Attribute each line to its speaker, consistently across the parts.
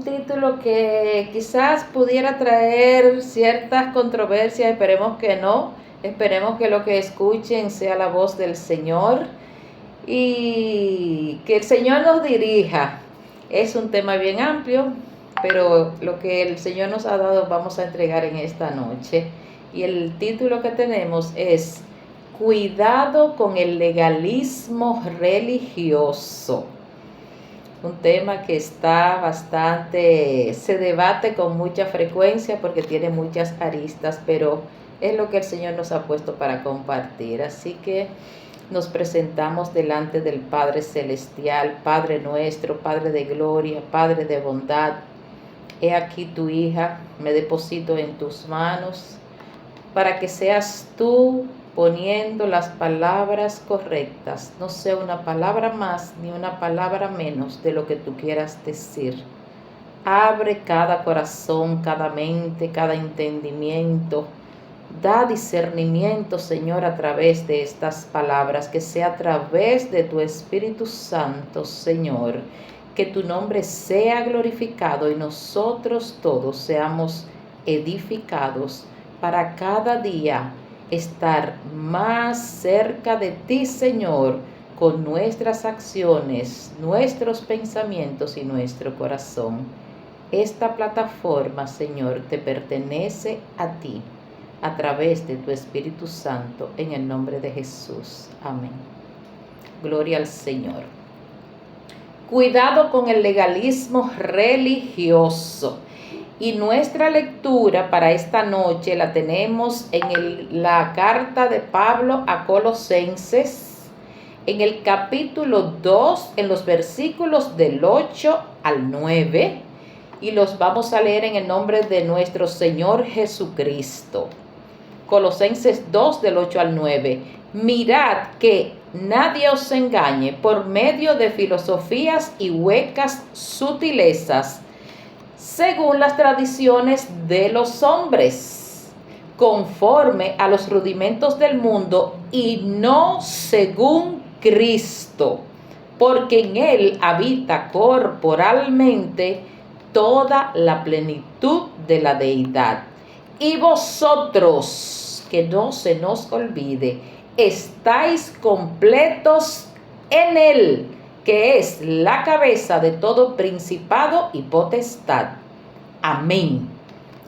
Speaker 1: un título que quizás pudiera traer ciertas controversias, esperemos que no, esperemos que lo que escuchen sea la voz del Señor y que el Señor nos dirija. Es un tema bien amplio, pero lo que el Señor nos ha dado vamos a entregar en esta noche. Y el título que tenemos es Cuidado con el legalismo religioso. Un tema que está bastante, se debate con mucha frecuencia porque tiene muchas aristas, pero es lo que el Señor nos ha puesto para compartir. Así que nos presentamos delante del Padre Celestial, Padre nuestro, Padre de gloria, Padre de bondad. He aquí tu hija, me deposito en tus manos para que seas tú poniendo las palabras correctas, no sea una palabra más ni una palabra menos de lo que tú quieras decir. Abre cada corazón, cada mente, cada entendimiento. Da discernimiento, Señor, a través de estas palabras, que sea a través de tu Espíritu Santo, Señor, que tu nombre sea glorificado y nosotros todos seamos edificados para cada día estar más cerca de ti, Señor, con nuestras acciones, nuestros pensamientos y nuestro corazón. Esta plataforma, Señor, te pertenece a ti, a través de tu Espíritu Santo, en el nombre de Jesús. Amén. Gloria al Señor. Cuidado con el legalismo religioso. Y nuestra lectura para esta noche la tenemos en la carta de Pablo a Colosenses, en el capítulo 2, en los versículos del 8 al 9, y los vamos a leer en el nombre de nuestro Señor Jesucristo. Colosenses 2, del 8 al 9. Mirad que nadie os engañe por medio de filosofías y huecas sutilezas, según las tradiciones de los hombres, conforme a los rudimentos del mundo y no según Cristo, porque en Él habita corporalmente toda la plenitud de la deidad. Y vosotros, que no se nos olvide, estáis completos en Él, que es la cabeza de todo principado y potestad. Amén.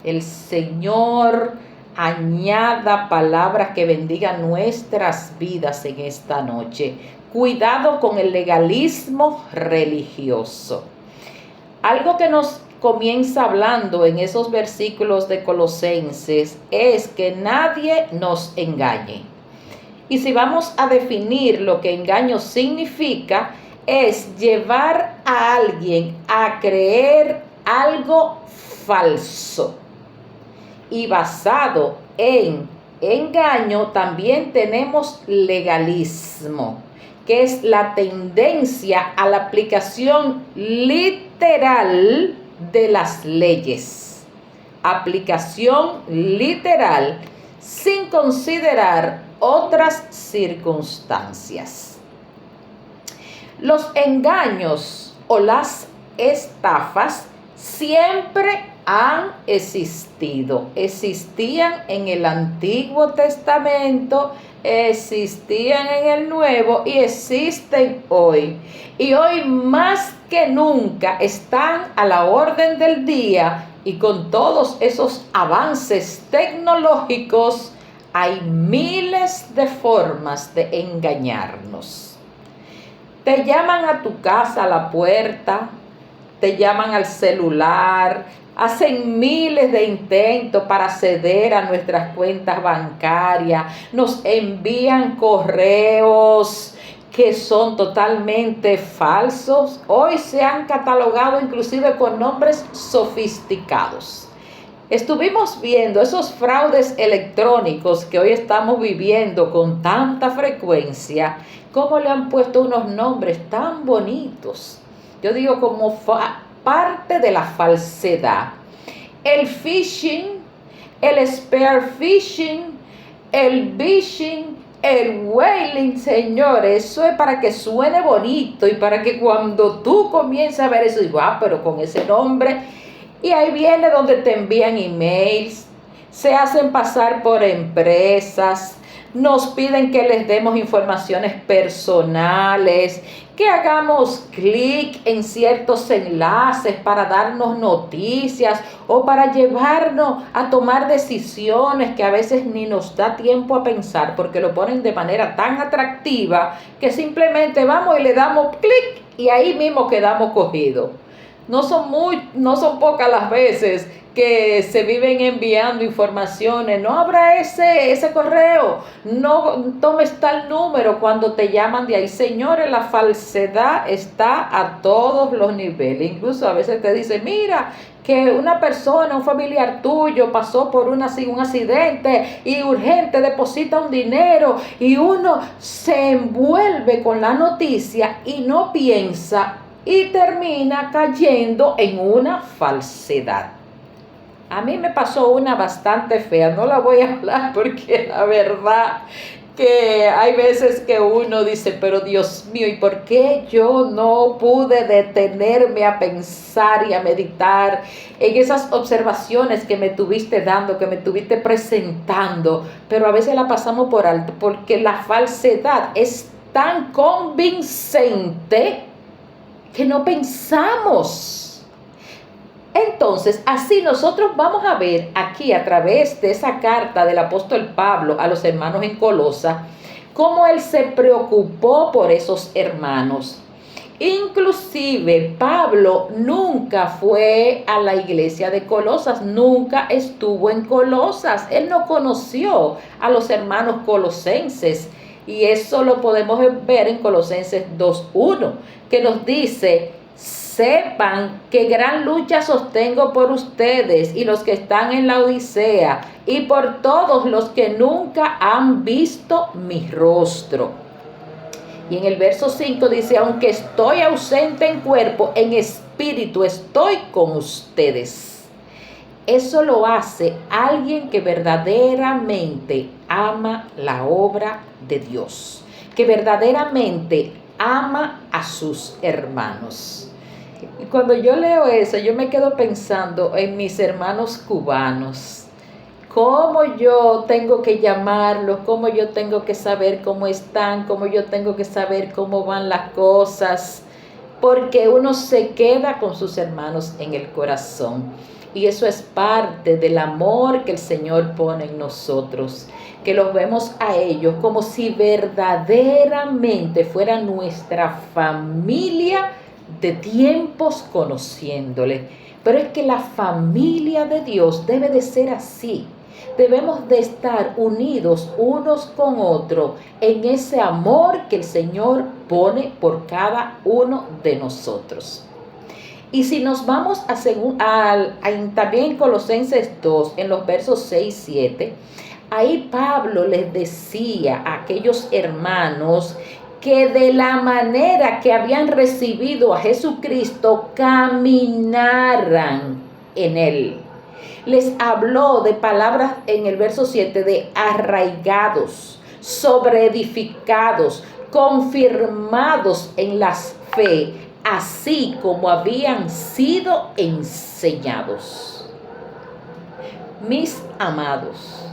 Speaker 1: El Señor añada palabras que bendigan nuestras vidas en esta noche. Cuidado con el legalismo religioso. Algo que nos comienza hablando en esos versículos de Colosenses es que nadie nos engañe. Y si vamos a definir lo que engaño significa, es llevar a alguien a creer algo falso. Y basado en engaño también tenemos legalismo, que es la tendencia a la aplicación literal de las leyes. Aplicación literal sin considerar otras circunstancias. Los engaños o las estafas siempre han existido. Existían en el Antiguo Testamento, existían en el Nuevo y existen hoy. Y hoy más que nunca están a la orden del día, y con todos esos avances tecnológicos hay miles de formas de engañarnos. Te llaman a tu casa, a la puerta, te llaman al celular, hacen miles de intentos para acceder a nuestras cuentas bancarias, nos envían correos que son totalmente falsos. Hoy se han catalogado inclusive con nombres sofisticados. Estuvimos viendo esos fraudes electrónicos que hoy estamos viviendo con tanta frecuencia, cómo le han puesto unos nombres tan bonitos. Yo digo como parte de la falsedad. El phishing, el spear phishing, el vishing, El wailing, Señor, eso es para que suene bonito y para que cuando tú comiences a ver eso, digo, pero con ese nombre. Y ahí viene donde te envían emails, se hacen pasar por empresas, nos piden que les demos informaciones personales, que hagamos clic en ciertos enlaces para darnos noticias o para llevarnos a tomar decisiones que a veces ni nos da tiempo a pensar porque lo ponen de manera tan atractiva que simplemente vamos y le damos clic y ahí mismo quedamos cogidos. No son pocas las veces que se viven enviando informaciones. No abra ese correo, no tomes tal número cuando te llaman de ahí. Señores, la falsedad está a todos los niveles. Incluso a veces te dicen, mira, que una persona, un familiar tuyo pasó por un accidente y urgente deposita un dinero, y uno se envuelve con la noticia y no piensa y termina cayendo en una falsedad. A mí me pasó una bastante fea, no la voy a hablar porque la verdad que hay veces que uno dice, pero Dios mío, ¿y por qué yo no pude detenerme a pensar y a meditar en esas observaciones que me tuviste dando, que me tuviste presentando? Pero a veces la pasamos por alto porque la falsedad es tan convincente que no pensamos. Entonces, así nosotros vamos a ver aquí a través de esa carta del apóstol Pablo a los hermanos en Colosa, cómo él se preocupó por esos hermanos. Inclusive Pablo nunca fue a la iglesia de Colosas, nunca estuvo en Colosas, él no conoció a los hermanos colosenses. Y eso lo podemos ver en Colosenses 2:1, que nos dice, sepan que gran lucha sostengo por ustedes y los que están en la Odisea y por todos los que nunca han visto mi rostro. Y en el verso 5 dice, aunque estoy ausente en cuerpo, en espíritu estoy con ustedes. Eso lo hace alguien que verdaderamente ama la obra de Dios, que verdaderamente ama a sus hermanos. Y cuando yo leo eso, yo me quedo pensando en mis hermanos cubanos. Cómo yo tengo que llamarlos, cómo yo tengo que saber cómo están, cómo yo tengo que saber cómo van las cosas, porque uno se queda con sus hermanos en el corazón. Y eso es parte del amor que el Señor pone en nosotros, que los vemos a ellos como si verdaderamente fuera nuestra familia de tiempos conociéndole. Pero es que la familia de Dios debe de ser así. Debemos de estar unidos unos con otros en ese amor que el Señor pone por cada uno de nosotros. Y si nos vamos también en Colosenses 2, en los versos 6 y 7, ahí Pablo les decía a aquellos hermanos que de la manera que habían recibido a Jesucristo, caminaran en él. Les habló de palabras en el verso 7 de arraigados, sobreedificados, confirmados en la fe, así como habían sido enseñados. Mis amados,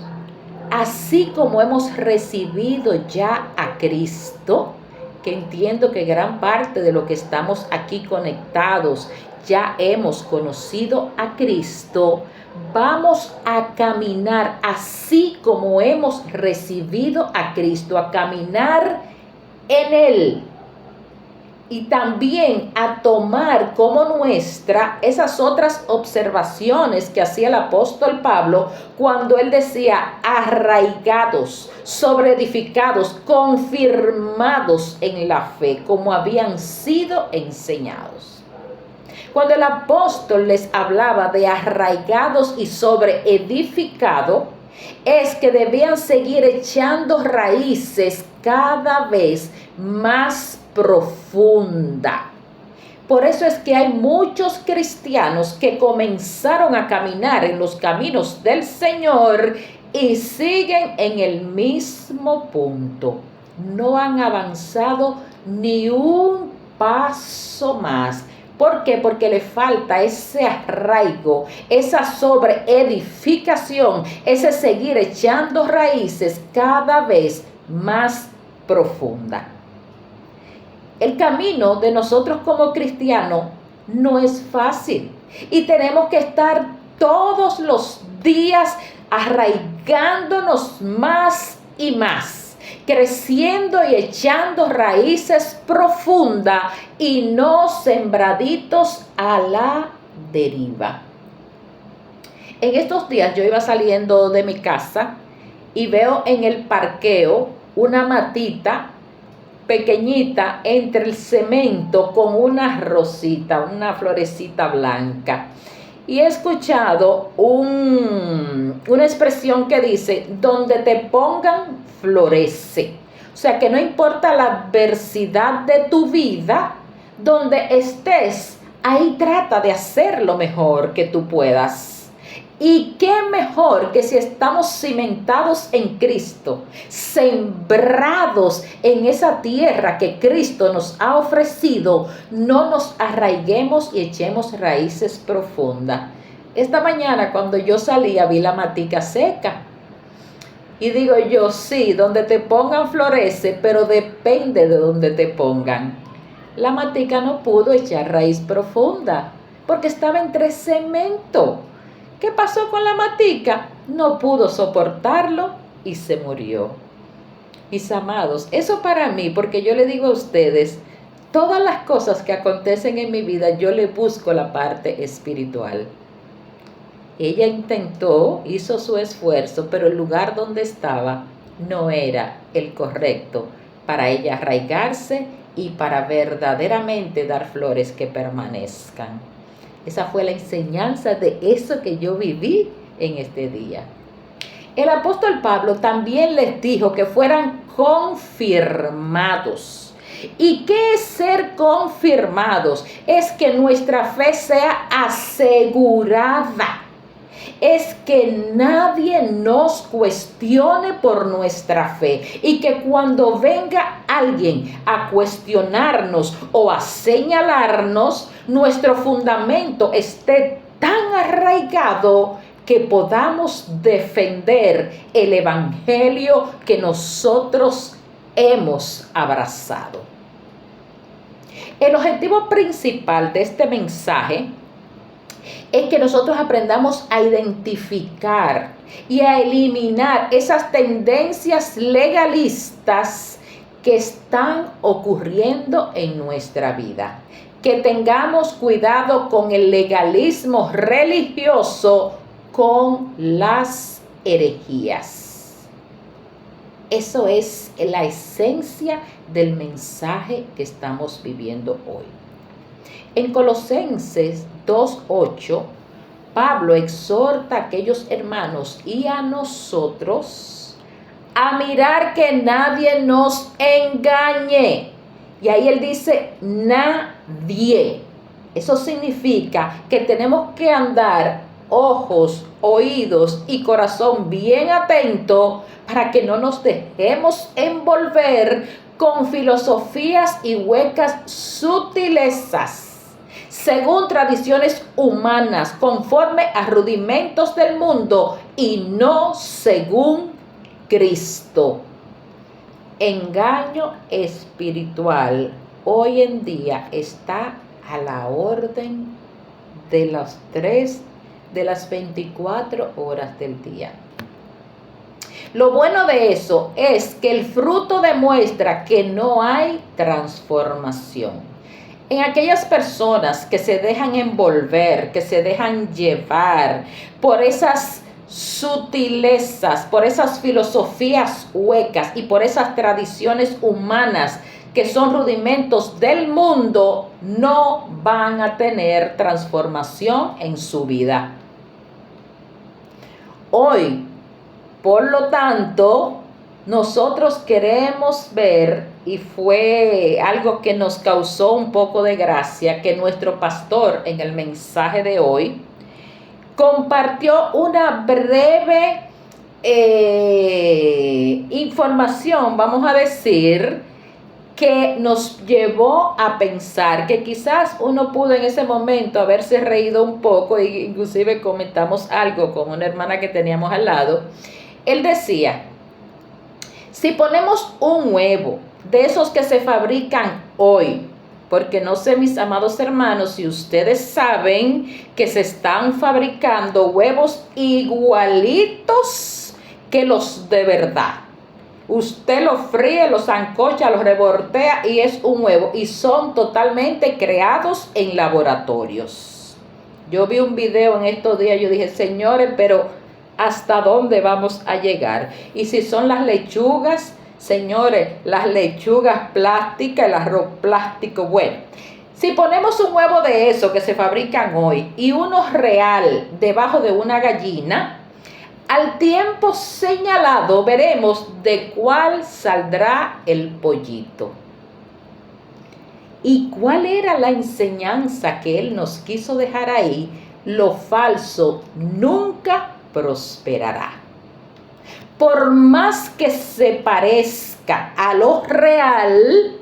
Speaker 1: así como hemos recibido ya a Cristo, que entiendo que gran parte de lo que estamos aquí conectados ya hemos conocido a Cristo, vamos a caminar así como hemos recibido a Cristo, a caminar en Él. Y también a tomar como nuestra esas otras observaciones que hacía el apóstol Pablo cuando él decía arraigados, sobreedificados, confirmados en la fe, como habían sido enseñados. Cuando el apóstol les hablaba de arraigados y sobreedificados, es que debían seguir echando raíces cada vez más profunda. Por eso es que hay muchos cristianos que comenzaron a caminar en los caminos del Señor y siguen en el mismo punto. No han avanzado ni un paso más. ¿Por qué? Porque le falta ese arraigo, esa sobreedificación, ese seguir echando raíces cada vez más profunda. El camino de nosotros como cristianos no es fácil y tenemos que estar todos los días arraigándonos más y más, creciendo y echando raíces profundas y no sembraditos a la deriva. En estos días yo iba saliendo de mi casa y veo en el parqueo una matita pequeñita entre el cemento con una rosita, una florecita blanca. Y he escuchado una expresión que dice, donde te pongan, florece. O sea que no importa la adversidad de tu vida, donde estés, ahí trata de hacer lo mejor que tú puedas. Y qué mejor que si estamos cimentados en Cristo, sembrados en esa tierra que Cristo nos ha ofrecido, no nos arraiguemos y echemos raíces profundas. Esta mañana cuando yo salía vi la matica seca. Y digo yo, sí, donde te pongan florece, pero depende de donde te pongan. La matica no pudo echar raíz profunda porque estaba entre cemento. ¿Qué pasó con la matica? No pudo soportarlo y se murió. Mis amados, eso para mí, porque yo le digo a ustedes, todas las cosas que acontecen en mi vida, yo le busco la parte espiritual. Ella intentó, hizo su esfuerzo, pero el lugar donde estaba no era el correcto para ella arraigarse y para verdaderamente dar flores que permanezcan. Esa fue la enseñanza de eso que yo viví en este día. El apóstol Pablo también les dijo que fueran confirmados. ¿Y qué es ser confirmados? Es que nuestra fe sea asegurada. Es que nadie nos cuestione por nuestra fe y que cuando venga alguien a cuestionarnos o a señalarnos, nuestro fundamento esté tan arraigado que podamos defender el evangelio que nosotros hemos abrazado. El objetivo principal de este mensaje es que nosotros aprendamos a identificar y a eliminar esas tendencias legalistas que están ocurriendo en nuestra vida. Que tengamos cuidado con el legalismo religioso, con las herejías. Eso es la esencia del mensaje que estamos viviendo hoy. En Colosenses 2:8, Pablo exhorta a aquellos hermanos y a nosotros a mirar que nadie nos engañe. Y ahí él dice, nadie. Eso significa que tenemos que andar ojos, oídos y corazón bien atentos para que no nos dejemos envolver con filosofías y huecas sutilezas, según tradiciones humanas, conforme a rudimentos del mundo y no según Cristo. Engaño espiritual hoy en día está a la orden de las 24 horas del día. Lo bueno de eso es que el fruto demuestra que no hay transformación. En aquellas personas que se dejan envolver, que se dejan llevar por esas sutilezas, por esas filosofías huecas y por esas tradiciones humanas que son rudimentos del mundo, no van a tener transformación en su vida. Hoy, por lo tanto, nosotros queremos ver, y fue algo que nos causó un poco de gracia, que nuestro pastor en el mensaje de hoy compartió una breve información, vamos a decir, que nos llevó a pensar que quizás uno pudo en ese momento haberse reído un poco, e inclusive comentamos algo con una hermana que teníamos al lado. Él decía, si ponemos un huevo de esos que se fabrican hoy, porque no sé, mis amados hermanos, si ustedes saben que se están fabricando huevos igualitos que los de verdad. Usted los fríe, los sancocha, los revoltea y es un huevo. Y son totalmente creados en laboratorios. Yo vi un video en estos días, yo dije, señores, pero ¿hasta dónde vamos a llegar? Y si son las lechugas, señores, las lechugas plásticas, el arroz plástico, bueno. Si ponemos un huevo de eso que se fabrican hoy y uno real debajo de una gallina, al tiempo señalado veremos de cuál saldrá el pollito. ¿Y cuál era la enseñanza que él nos quiso dejar ahí? Lo falso nunca prosperará. Por más que se parezca a lo real,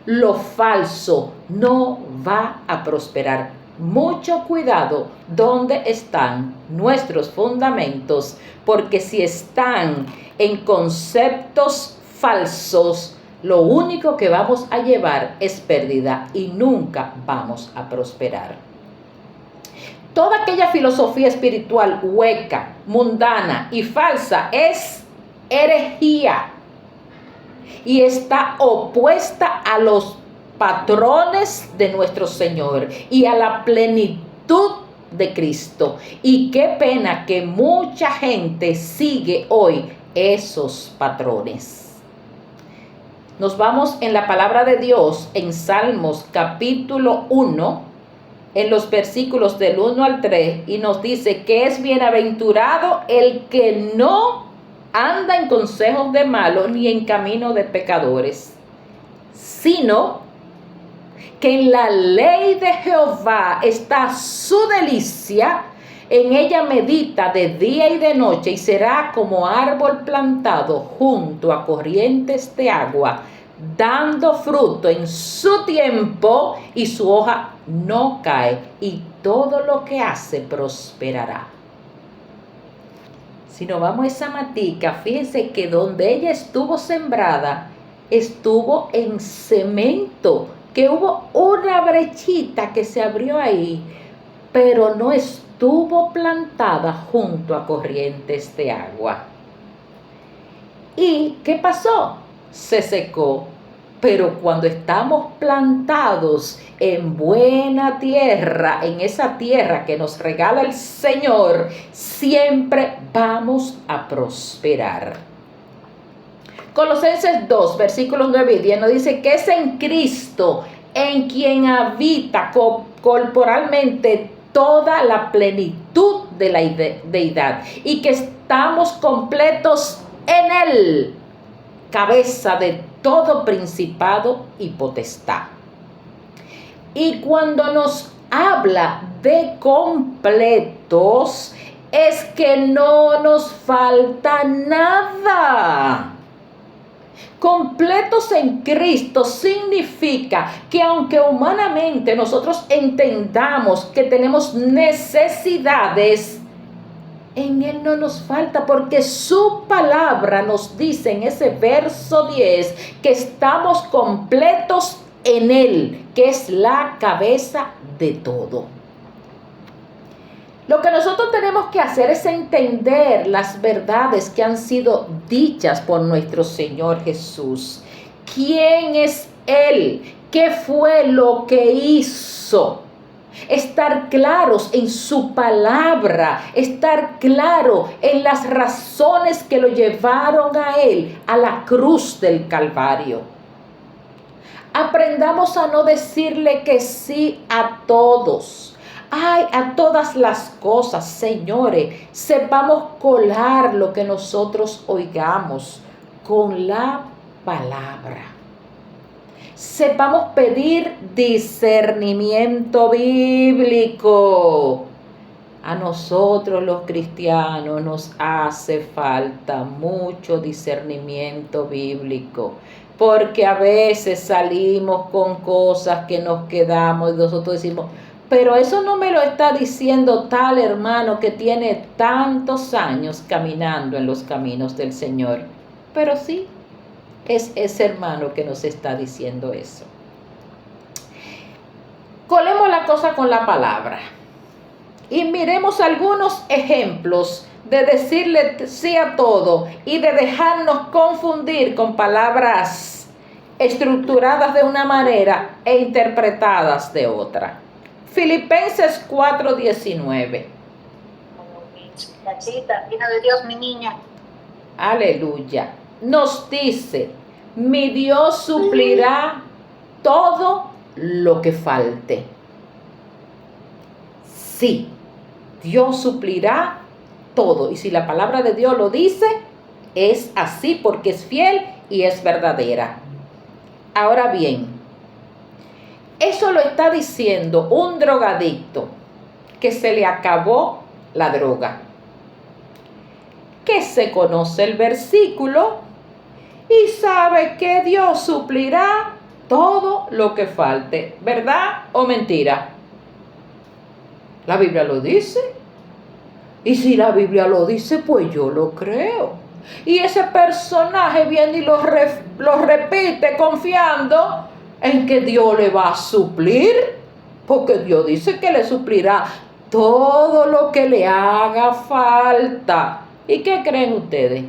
Speaker 1: lo falso no va a prosperar. Mucho cuidado donde están nuestros fundamentos, porque si están en conceptos falsos, lo único que vamos a llevar es pérdida y nunca vamos a prosperar. Toda aquella filosofía espiritual hueca, mundana y falsa es herejía y está opuesta a los patrones de nuestro Señor y a la plenitud de Cristo. Y qué pena que mucha gente sigue hoy esos patrones. Nos vamos en la palabra de Dios en Salmos capítulo 1, en los versículos del 1 al 3, y nos dice que es bienaventurado el que no anda en consejos de malos ni en camino de pecadores, sino que en la ley de Jehová está su delicia, en ella medita de día y de noche, y será como árbol plantado junto a corrientes de agua, dando fruto en su tiempo, y su hoja no cae, y todo lo que hace prosperará. Si nos vamos a esa matica, fíjense que donde ella estuvo sembrada, estuvo en cemento, que hubo una brechita que se abrió ahí, pero no estuvo plantada junto a corrientes de agua. ¿Y qué pasó? Se secó. Pero cuando estamos plantados en buena tierra, en esa tierra que nos regala el Señor, siempre vamos a prosperar. Colosenses 2, versículos 9 y 10 nos dice que es en Cristo en quien habita corporalmente toda la plenitud de la deidad y que estamos completos en Él, cabeza de todo principado y potestad. Y cuando nos habla de completos, es que no nos falta nada. Completos en Cristo significa que aunque humanamente nosotros entendamos que tenemos necesidades, en Él no nos falta, porque su palabra nos dice en ese verso 10 que estamos completos en Él, que es la cabeza de todo. Lo que nosotros tenemos que hacer es entender las verdades que han sido dichas por nuestro Señor Jesús. ¿Quién es Él? ¿Qué fue lo que hizo? Estar claros en su palabra, estar claro en las razones que lo llevaron a Él a la cruz del Calvario. Aprendamos a no decirle que sí a todos. Ay, a todas las cosas, señores. Sepamos colar lo que nosotros oigamos con la palabra. Sepamos pedir discernimiento bíblico. A nosotros los cristianos nos hace falta mucho discernimiento bíblico, porque a veces salimos con cosas que nos quedamos y nosotros decimos, pero eso no me lo está diciendo tal hermano que tiene tantos años caminando en los caminos del Señor. Pero sí, es ese hermano que nos está diciendo eso. Colemos la cosa con la palabra y miremos algunos ejemplos de decirle sí a todo y de dejarnos confundir con palabras estructuradas de una manera e interpretadas de otra. Filipenses 4:19.
Speaker 2: Cachita, hija de Dios, mi niña.
Speaker 1: Aleluya. Nos dice, mi Dios suplirá todo lo que falte. Sí, Dios suplirá todo. Y si la palabra de Dios lo dice, es así porque es fiel y es verdadera. Ahora bien, eso lo está diciendo un drogadicto que se le acabó la droga, que se conoce el versículo y sabe que Dios suplirá todo lo que falte. ¿Verdad o mentira? La Biblia lo dice. Y si la Biblia lo dice, pues yo lo creo. Y ese personaje viene y lo repite confiando en que Dios le va a suplir, porque Dios dice que le suplirá todo lo que le haga falta. ¿Y qué creen ustedes?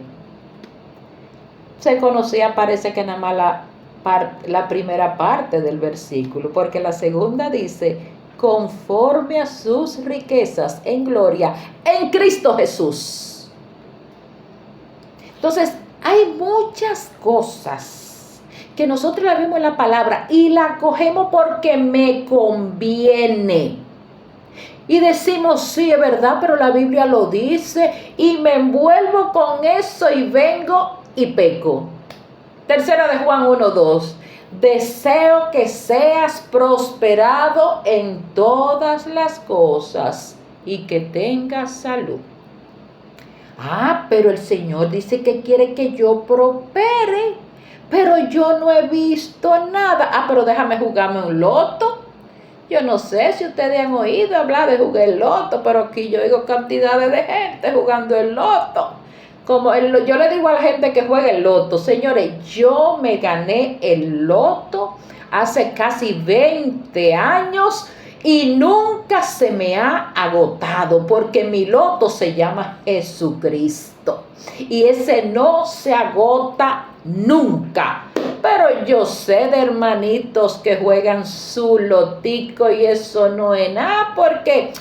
Speaker 1: Se conocía, parece que nada más la primera parte del versículo, porque la segunda dice, conforme a sus riquezas en gloria en Cristo Jesús. Entonces, hay muchas cosas que nosotros la vemos en la palabra y la cogemos porque me conviene. Y decimos, sí, es verdad, pero la Biblia lo dice y me envuelvo con eso y vengo y peco. Tercera de Juan 1:2. Deseo que seas prosperado en todas las cosas y que tengas salud. Pero el Señor dice que quiere que yo prospere, pero yo no he visto nada. Pero déjame jugarme un loto. Yo no sé si ustedes han oído hablar de jugar el loto, pero aquí yo oigo cantidades de gente jugando el loto. Yo le digo a la gente que juega el loto, señores, yo me gané el loto hace casi 20 años y nunca se me ha agotado porque mi loto se llama Jesucristo y ese no se agota nunca. Pero yo sé de hermanitos que juegan su lotico y eso no es nada porque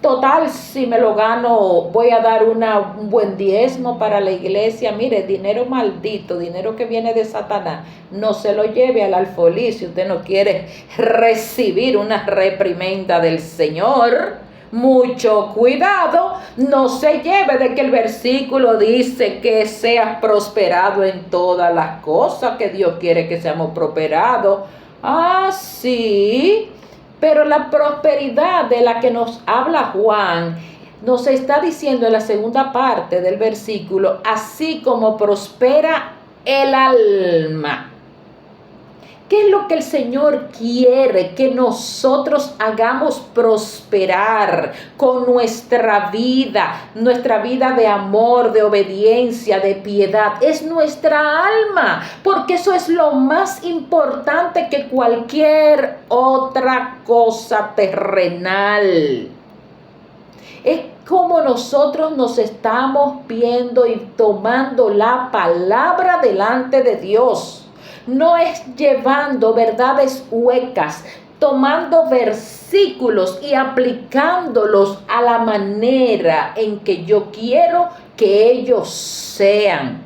Speaker 1: total, si me lo gano, voy a dar un buen diezmo para la iglesia. Mire, dinero maldito, dinero que viene de Satanás, no se lo lleve al alfolí si usted no quiere recibir una reprimenda del Señor. Mucho cuidado, no se lleve de que el versículo dice que seas prosperado en todas las cosas, que Dios quiere que seamos prosperados. Sí. Pero la prosperidad de la que nos habla Juan nos está diciendo en la segunda parte del versículo, así como prospera el alma. ¿Qué es lo que el Señor quiere que nosotros hagamos prosperar con nuestra vida de amor, de obediencia, de piedad? Es nuestra alma, porque eso es lo más importante que cualquier otra cosa terrenal. Es como nosotros nos estamos viendo y tomando la palabra delante de Dios. No es llevando verdades huecas, tomando versículos y aplicándolos a la manera en que yo quiero que ellos sean.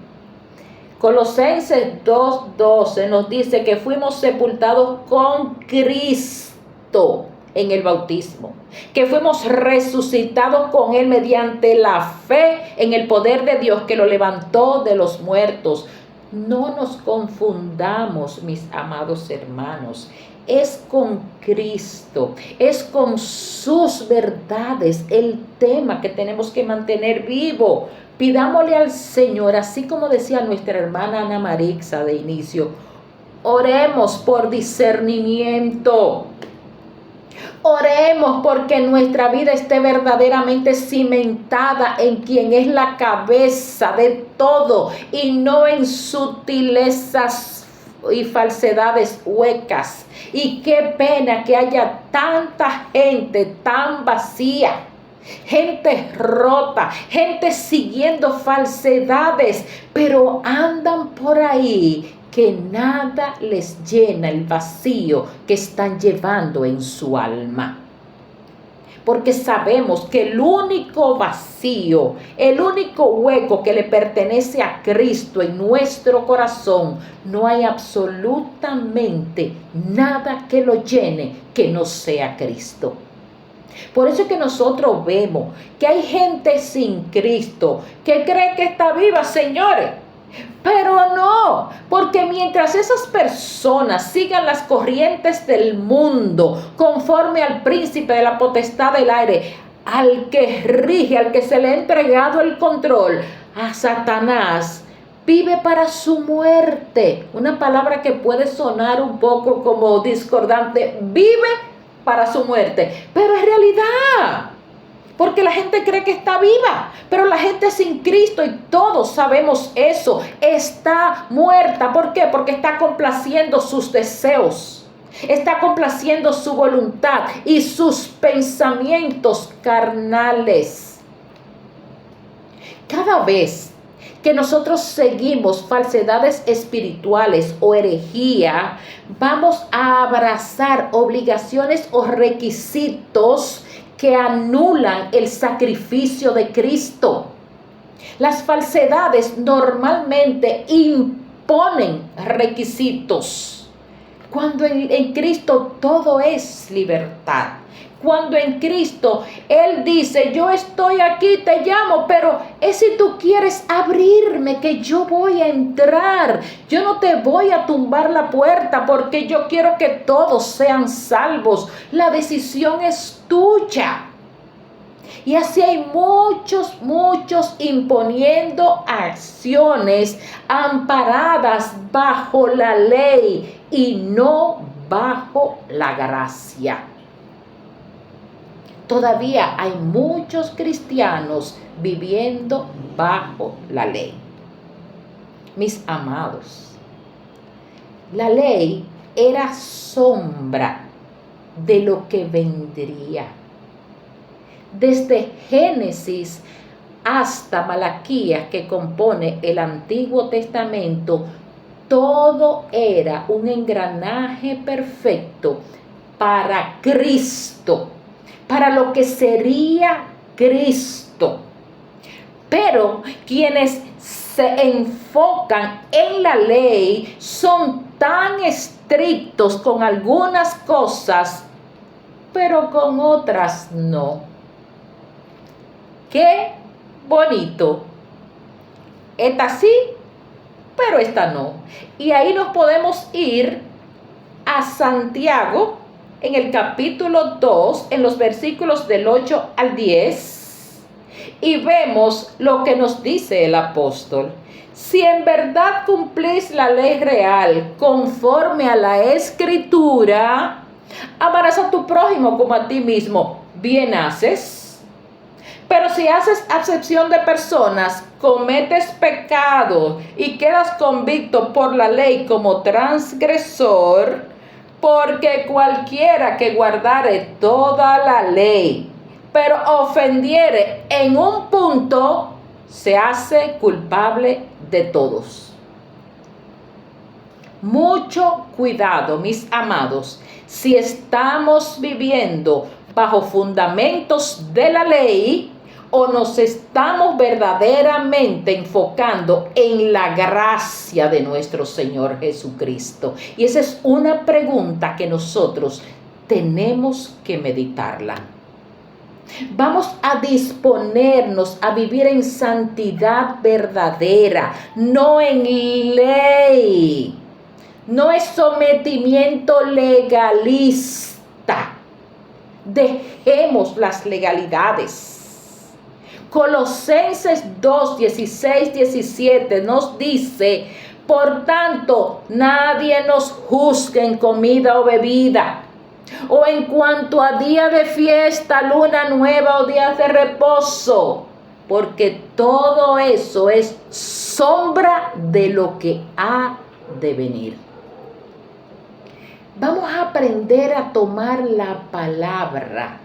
Speaker 1: Colosenses 2:12 nos dice que fuimos sepultados con Cristo en el bautismo, que fuimos resucitados con Él mediante la fe en el poder de Dios que lo levantó de los muertos. No nos confundamos, mis amados hermanos. es con Cristo, es con sus verdades, el tema que tenemos que mantener vivo. Pidámosle al Señor, así como decía nuestra hermana Ana Marixa de inicio, oremos por discernimiento. Oremos porque nuestra vida esté verdaderamente cimentada en quien es la cabeza de todo y no en sutilezas y falsedades huecas. Y qué pena que haya tanta gente tan vacía, gente rota, gente siguiendo falsedades, pero andan por ahí que nada les llena el vacío que están llevando en su alma. Porque sabemos que el único vacío, el único hueco que le pertenece a Cristo en nuestro corazón, no hay absolutamente nada que lo llene que no sea Cristo. Por eso es que nosotros vemos que hay gente sin Cristo que cree que está viva, señores. Pero no, porque mientras esas personas sigan las corrientes del mundo conforme al príncipe de la potestad del aire, al que rige, al que se le ha entregado el control, a Satanás, vive para su muerte. Una palabra que puede sonar un poco como discordante, vive para su muerte, pero es realidad. Porque la gente cree que está viva, pero la gente sin Cristo, y todos sabemos eso, está muerta. ¿Por qué? Porque está complaciendo sus deseos, está complaciendo su voluntad y sus pensamientos carnales. Cada vez que nosotros seguimos falsedades espirituales o herejía, vamos a abrazar obligaciones o requisitos que anulan el sacrificio de Cristo. Las falsedades normalmente imponen requisitos, cuando en Cristo todo es libertad. Cuando en Cristo Él dice, yo estoy aquí, te llamo, pero es si tú quieres abrirme que yo voy a entrar. Yo no te voy a tumbar la puerta porque yo quiero que todos sean salvos. La decisión es tuya. Y así hay muchos imponiendo acciones amparadas bajo la ley y no bajo la gracia. Todavía hay muchos cristianos viviendo bajo la ley. Mis amados, la ley era sombra de lo que vendría. Desde Génesis hasta Malaquías, que compone el Antiguo Testamento, todo era un engranaje perfecto para Cristo, para lo que sería Cristo. Pero quienes se enfocan en la ley son tan estrictos con algunas cosas, pero con otras no. Qué bonito. Esta sí, pero esta no. Y ahí nos podemos ir a Santiago en el capítulo 2, en los versículos del 8 al 10, y vemos lo que nos dice el apóstol. Si en verdad cumplís la ley real conforme a la Escritura, amarás a tu prójimo como a ti mismo, bien haces. Pero si haces acepción de personas, cometes pecado y quedas convicto por la ley como transgresor, porque cualquiera que guardare toda la ley, pero ofendiere en un punto, se hace culpable de todos. Mucho cuidado, mis amados, si estamos viviendo bajo fundamentos de la ley, o nos estamos verdaderamente enfocando en la gracia de nuestro Señor Jesucristo. Y esa es una pregunta que nosotros tenemos que meditarla. Vamos a disponernos a vivir en santidad verdadera, no en ley. no es sometimiento legalista. Dejemos las legalidades. Colosenses 2, 16, 17 nos dice: por tanto, nadie nos juzgue en comida o bebida, o en cuanto a día de fiesta, luna nueva o días de reposo, porque todo eso es sombra de lo que ha de venir. Vamos a aprender a tomar la palabra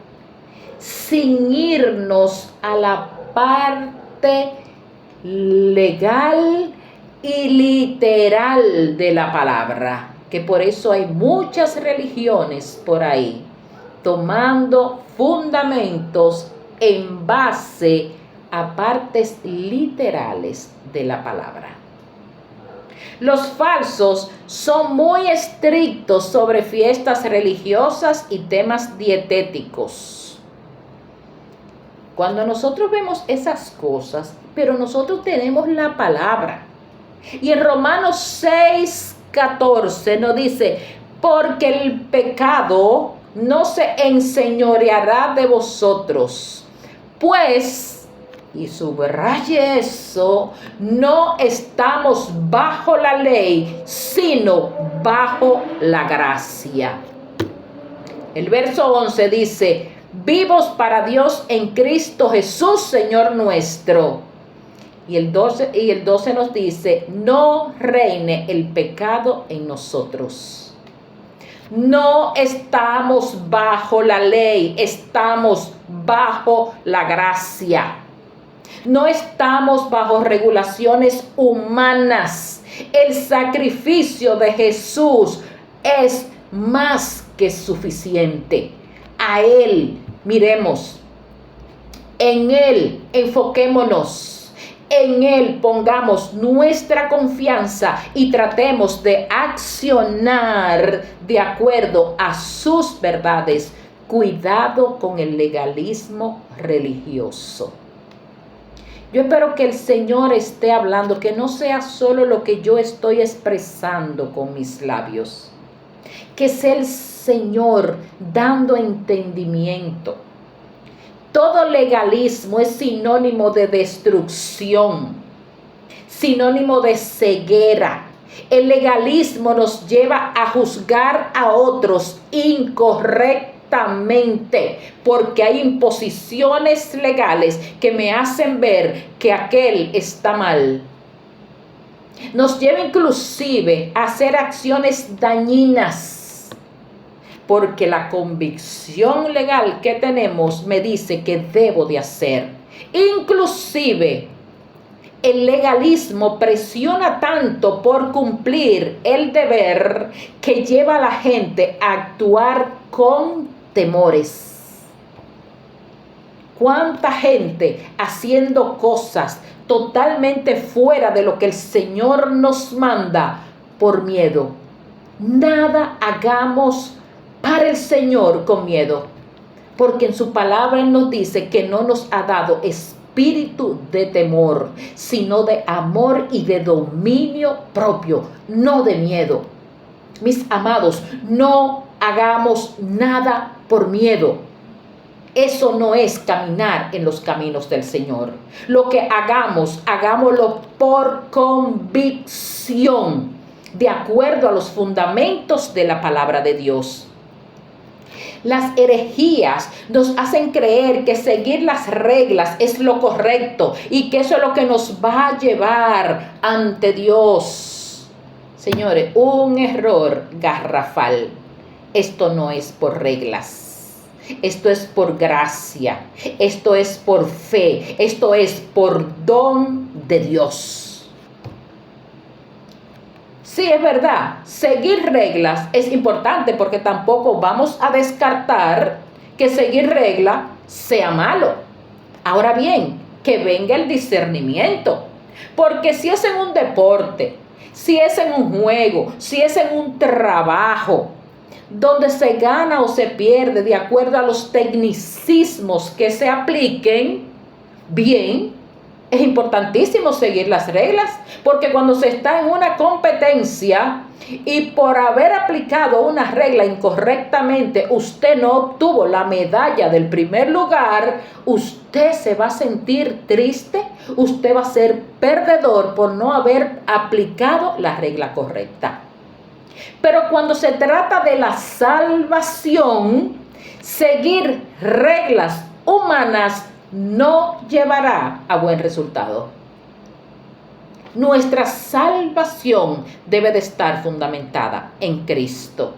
Speaker 1: sin irnos a la parte legal y literal de la palabra, que por eso hay muchas religiones por ahí tomando fundamentos en base a partes literales de la palabra. Los falsos son muy estrictos sobre fiestas religiosas y temas dietéticos. Cuando nosotros vemos esas cosas, pero nosotros tenemos la palabra. Y en Romanos 6, 14 nos dice: porque el pecado no se enseñoreará de vosotros, pues, y subraye eso, no estamos bajo la ley, sino bajo la gracia. El verso 11 dice: vivos para Dios en Cristo Jesús, Señor nuestro. Y el 12 nos dice: no reine el pecado en nosotros. No estamos bajo la ley, estamos bajo la gracia. No estamos bajo regulaciones humanas. El sacrificio de Jesús es más que suficiente. A Él miremos, en Él enfoquémonos, en Él pongamos nuestra confianza y tratemos de accionar de acuerdo a sus verdades. Cuidado con el legalismo religioso. Yo espero que el Señor esté hablando, que no sea solo lo que yo estoy expresando con mis labios, que sea el Señor dando entendimiento. Todo legalismo es sinónimo de destrucción, sinónimo de ceguera. El legalismo nos lleva a juzgar a otros incorrectamente, porque hay imposiciones legales que me hacen ver que aquel está mal. Nos lleva inclusive a hacer acciones dañinas, porque la convicción legal que tenemos me dice que debo de hacer. Inclusive el legalismo presiona tanto por cumplir el deber que lleva a la gente a actuar con temores. ¿Cuánta gente haciendo cosas totalmente fuera de lo que el Señor nos manda por miedo? Nada hagamos para el Señor con miedo, porque en su palabra Él nos dice que no nos ha dado espíritu de temor, sino de amor y de dominio propio, no de miedo. Mis amados, no hagamos nada por miedo. Eso no es caminar en los caminos del Señor. Lo que hagamos, hagámoslo por convicción, de acuerdo a los fundamentos de la palabra de Dios. Las herejías nos hacen creer que seguir las reglas es lo correcto y que eso es lo que nos va a llevar ante Dios. Señores, un error garrafal. Esto no es por reglas. Esto es por gracia. Esto es por fe. Esto es por don de Dios. Sí, es verdad, seguir reglas es importante, porque tampoco vamos a descartar que seguir reglas sea malo. Ahora bien, que venga el discernimiento, porque si es en un deporte, si es en un juego, si es en un trabajo, donde se gana o se pierde de acuerdo a los tecnicismos que se apliquen, bien, es importantísimo seguir las reglas, porque cuando se está en una competencia y por haber aplicado una regla incorrectamente, usted no obtuvo la medalla del primer lugar, usted se va a sentir triste, usted va a ser perdedor por no haber aplicado la regla correcta. Pero cuando se trata de la salvación, seguir reglas humanas no llevará a buen resultado. Nuestra salvación debe de estar fundamentada en Cristo.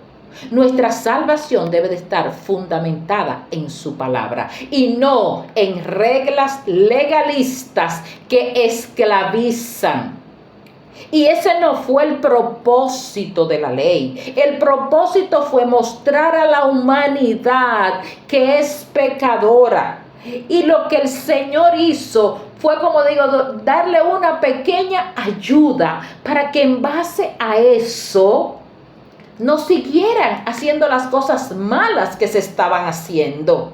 Speaker 1: Nuestra salvación debe de estar fundamentada en su palabra y no en reglas legalistas que esclavizan. Y ese no fue el propósito de la ley. El propósito fue mostrar a la humanidad que es pecadora. Y lo que el Señor hizo fue, como digo, darle una pequeña ayuda para que en base a eso no siguieran haciendo las cosas malas que se estaban haciendo.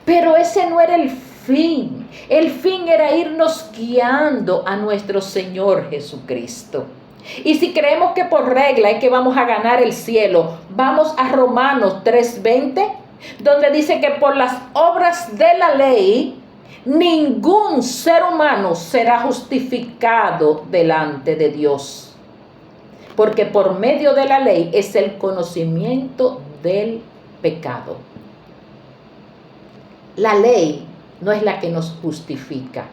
Speaker 1: Pero ese no era el fin. El fin era irnos guiando a nuestro Señor Jesucristo. Y si creemos que por regla es que vamos a ganar el cielo, vamos a Romanos 3:20, donde dice que por las obras de la ley, ningún ser humano será justificado delante de Dios. Porque por medio de la ley es el conocimiento del pecado. La ley no es la que nos justifica.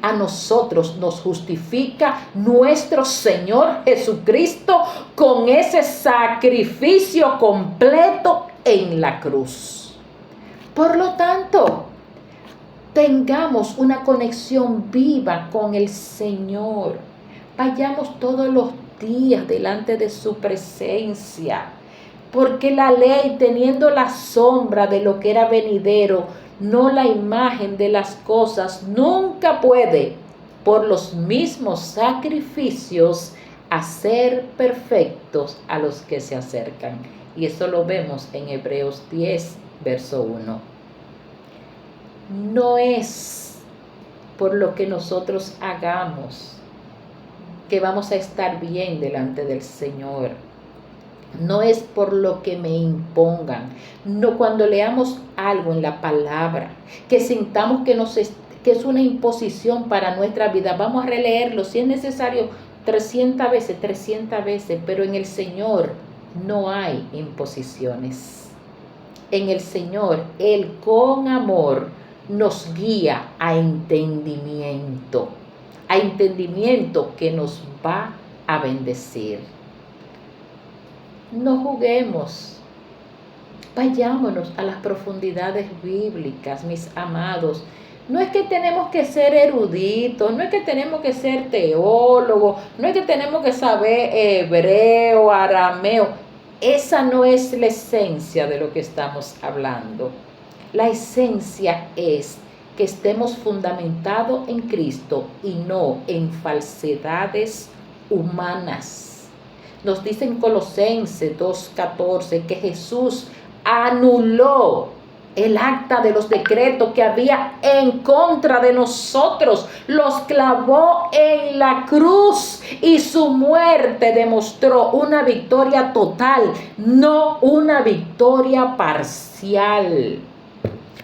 Speaker 1: A nosotros nos justifica nuestro Señor Jesucristo con ese sacrificio completo en la cruz. Por lo tanto, tengamos una conexión viva con el Señor. Vayamos todos los días delante de su presencia, porque la ley, teniendo la sombra de lo que era venidero, no la imagen de las cosas, nunca puede, por los mismos sacrificios, hacer perfectos a los que se acercan. Y eso lo vemos en Hebreos 10, verso 1. No es por lo que nosotros hagamos que vamos a estar bien delante del Señor. No es por lo que me impongan. No, cuando leamos algo en la palabra, que sintamos que es una imposición para nuestra vida, vamos a releerlo, si es necesario, 300 veces, pero en el Señor no hay imposiciones. En el Señor, Él con amor nos guía a entendimiento que nos va a bendecir. No juguemos, vayámonos a las profundidades bíblicas, mis amados. No es que tenemos que ser eruditos, no es que tenemos que ser teólogos, no es que tenemos que saber hebreo, arameo. Esa no es la esencia de lo que estamos hablando. La esencia es que estemos fundamentados en Cristo y no en falsedades humanas. Nos dice en Colosenses 2:14 que Jesús anuló el acta de los decretos que había en contra de nosotros. Los clavó en la cruz y su muerte demostró una victoria total, no una victoria parcial.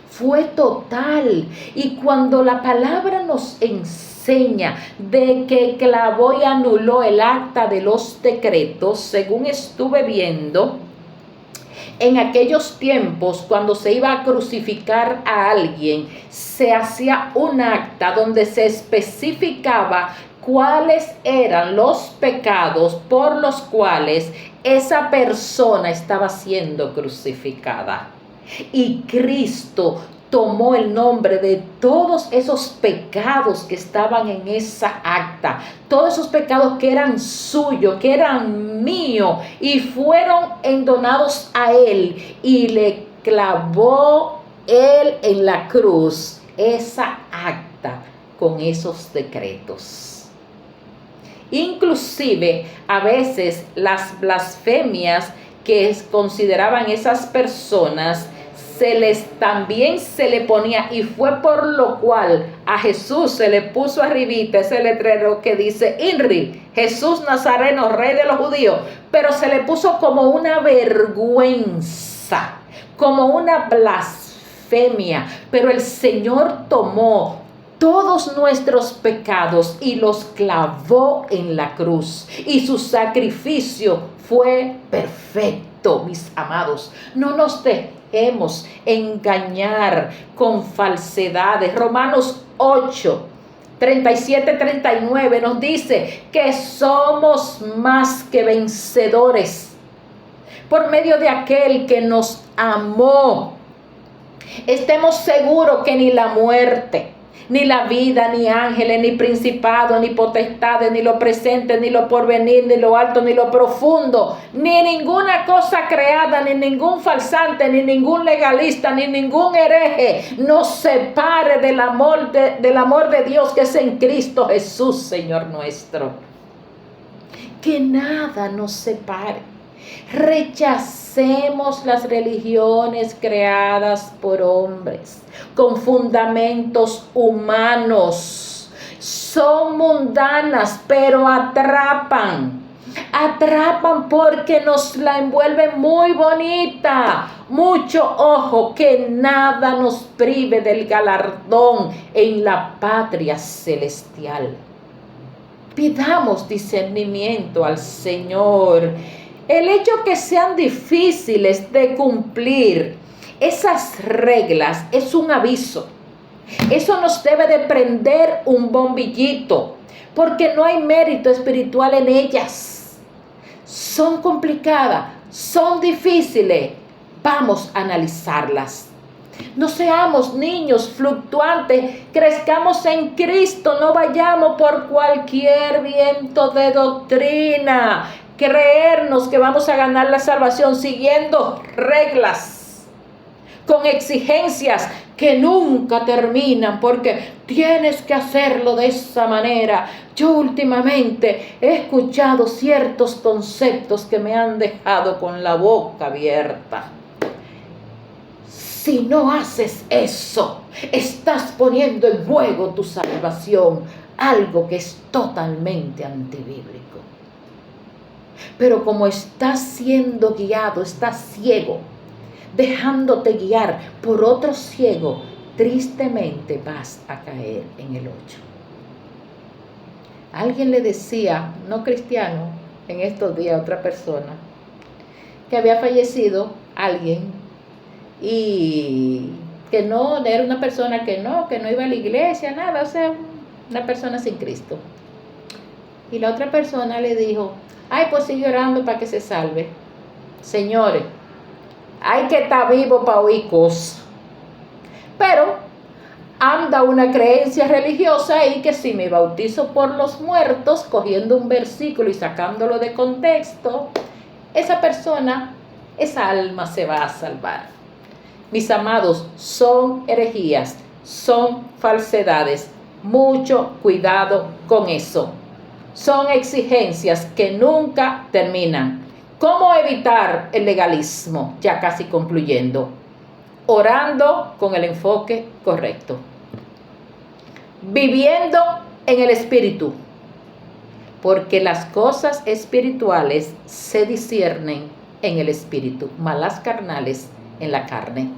Speaker 1: Fue total. Y cuando la palabra nos enseña de que clavó y anuló el acta de los decretos, según estuve viendo, en aquellos tiempos, cuando se iba a crucificar a alguien, se hacía un acta donde se especificaba cuáles eran los pecados por los cuales esa persona estaba siendo crucificada. Y Cristo tomó el nombre de todos esos pecados que estaban en esa acta, todos esos pecados que eran suyos, que eran míos, y fueron endonados a Él, y le clavó Él en la cruz esa acta con esos decretos. Inclusive, a veces las blasfemias que consideraban esas personas también se le ponía, y fue por lo cual a Jesús se le puso arribita ese letrero que dice INRI, Jesús Nazareno, Rey de los Judíos, pero se le puso como una vergüenza, como una blasfemia, pero el Señor tomó todos nuestros pecados y los clavó en la cruz, y su sacrificio fue perfecto, mis amados. No nos dejemos engañar con falsedades. Romanos 8, 37, 39 nos dice que somos más que vencedores por medio de aquel que nos amó. Estemos seguros que ni la muerte, ni la vida, ni ángeles, ni principados, ni potestades, ni lo presente, ni lo porvenir, ni lo alto, ni lo profundo, ni ninguna cosa creada, ni ningún falsante, ni ningún legalista, ni ningún hereje nos separe del amor de Dios que es en Cristo Jesús, Señor nuestro. Que nada nos separe. Rechacemos las religiones creadas por hombres con fundamentos humanos. Son mundanas, pero atrapan. Atrapan porque nos la envuelven muy bonita. Mucho ojo, que nada nos prive del galardón en la patria celestial. Pidamos discernimiento al Señor. El hecho que sean difíciles de cumplir esas reglas es un aviso. Eso nos debe de prender un bombillito, porque no hay mérito espiritual en ellas. Son complicadas, son difíciles. Vamos a analizarlas. No seamos niños fluctuantes, crezcamos en Cristo, no vayamos por cualquier viento de doctrina. Creernos que vamos a ganar la salvación siguiendo reglas, con exigencias que nunca terminan, porque tienes que hacerlo de esa manera. Yo últimamente he escuchado ciertos conceptos que me han dejado con la boca abierta. Si no haces eso, estás poniendo en juego tu salvación, algo que es totalmente antibíblico. Pero como estás siendo guiado, estás ciego, dejándote guiar por otro ciego, tristemente vas a caer en el hoyo. Alguien le decía, no cristiano, en estos días a otra persona, que había fallecido alguien y que no era una persona que no iba a la iglesia, nada, o sea, una persona sin Cristo. Y la otra persona le dijo, ay, pues sigue orando para que se salve. Señores, hay que estar vivo para oír cosas. Pero anda una creencia religiosa ahí que si me bautizo por los muertos, cogiendo un versículo y sacándolo de contexto, esa persona, esa alma se va a salvar. Mis amados, son herejías, son falsedades. Mucho cuidado con eso. Son exigencias que nunca terminan. ¿Cómo evitar el legalismo? Ya casi concluyendo. Orando con el enfoque correcto. Viviendo en el Espíritu. Porque las cosas espirituales se disciernen en el Espíritu, mas las carnales en la carne.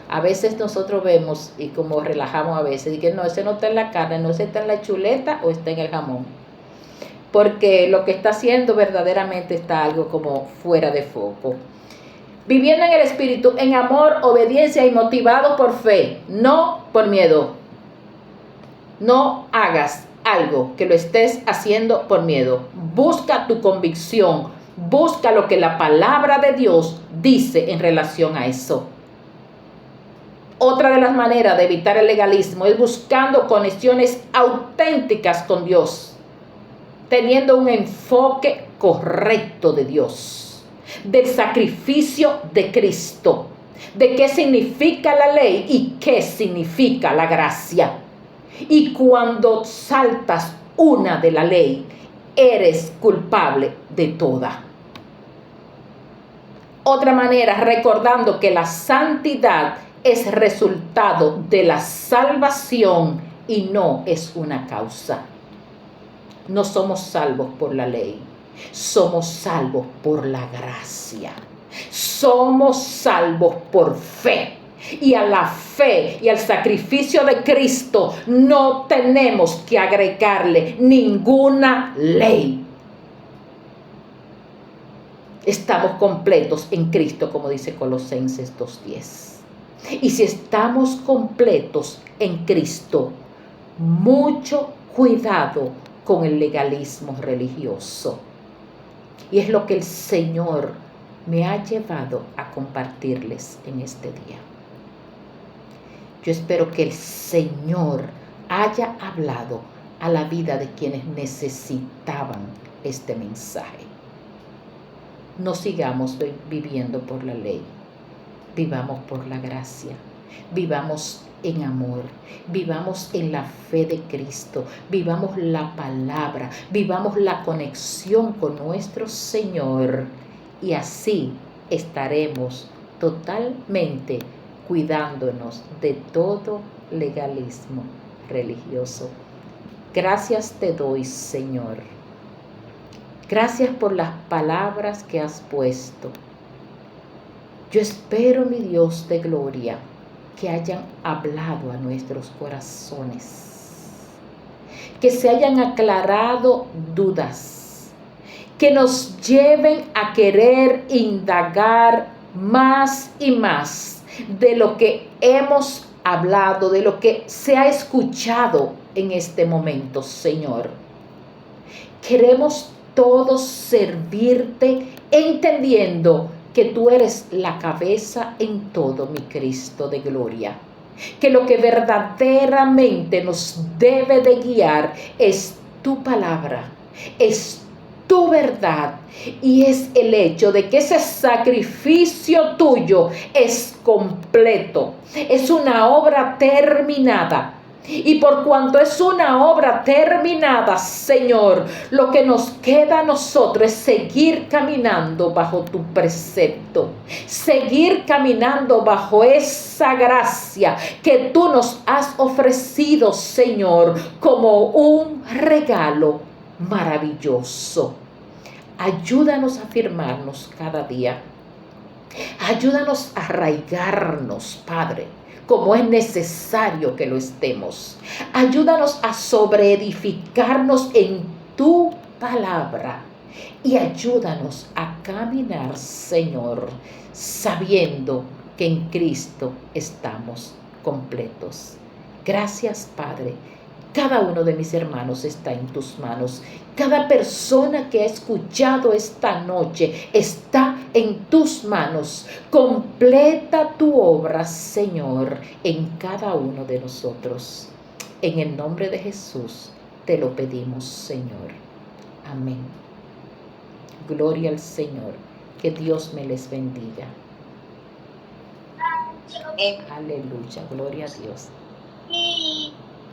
Speaker 1: A veces nosotros vemos y como relajamos a veces, y que no, ese no está en la carne, no, ese está en la chuleta o está en el jamón. Porque lo que está haciendo verdaderamente está algo como fuera de foco. Viviendo en el Espíritu, en amor, obediencia y motivado por fe, no por miedo. No hagas algo que lo estés haciendo por miedo. Busca tu convicción, busca lo que la palabra de Dios dice en relación a eso. Otra de las maneras de evitar el legalismo es buscando conexiones auténticas con Dios, teniendo un enfoque correcto de Dios, del sacrificio de Cristo, de qué significa la ley y qué significa la gracia. Y cuando saltas una de la ley, eres culpable de toda. Otra manera, recordando que la santidad es resultado de la salvación y no es una causa. No somos salvos por la ley, somos salvos por la gracia. Somos salvos por fe. Y a la fe y al sacrificio de Cristo no tenemos que agregarle ninguna ley. Estamos completos en Cristo, como dice Colosenses 2:10. Y si estamos completos en Cristo, mucho cuidado con el legalismo religioso. Y es lo que el Señor me ha llevado a compartirles en este día. Yo espero que el Señor haya hablado a la vida de quienes necesitaban este mensaje. No sigamos viviendo por la ley, vivamos por la gracia, vivamos en amor, vivamos en la fe de Cristo, vivamos la palabra, vivamos la conexión con nuestro Señor y así estaremos totalmente cuidándonos de todo legalismo religioso. Gracias te doy, Señor. Gracias por las palabras que has puesto. Yo espero, mi Dios de gloria, que hayan hablado a nuestros corazones, que se hayan aclarado dudas, que nos lleven a querer indagar más y más de lo que hemos hablado, de lo que se ha escuchado en este momento, Señor. Queremos todos servirte entendiendo que tú eres la cabeza en todo, mi Cristo de gloria. Que lo que verdaderamente nos debe de guiar es tu palabra, es tu verdad y es el hecho de que ese sacrificio tuyo es completo, es una obra terminada. Y por cuanto es una obra terminada, Señor, lo que nos queda a nosotros es seguir caminando bajo tu precepto, seguir caminando bajo esa gracia que tú nos has ofrecido, Señor, como un regalo maravilloso. Ayúdanos a afirmarnos cada día. Ayúdanos a arraigarnos, Padre, como es necesario que lo estemos. Ayúdanos a sobreedificarnos en tu palabra y ayúdanos a caminar, Señor, sabiendo que en Cristo estamos completos. Gracias, Padre. Cada uno de mis hermanos está en tus manos. Cada persona que ha escuchado esta noche está en tus manos. Completa tu obra, Señor, en cada uno de nosotros. En el nombre de Jesús te lo pedimos, Señor. Amén. Gloria al Señor. Que Dios me les bendiga. Aleluya. Gloria a Dios.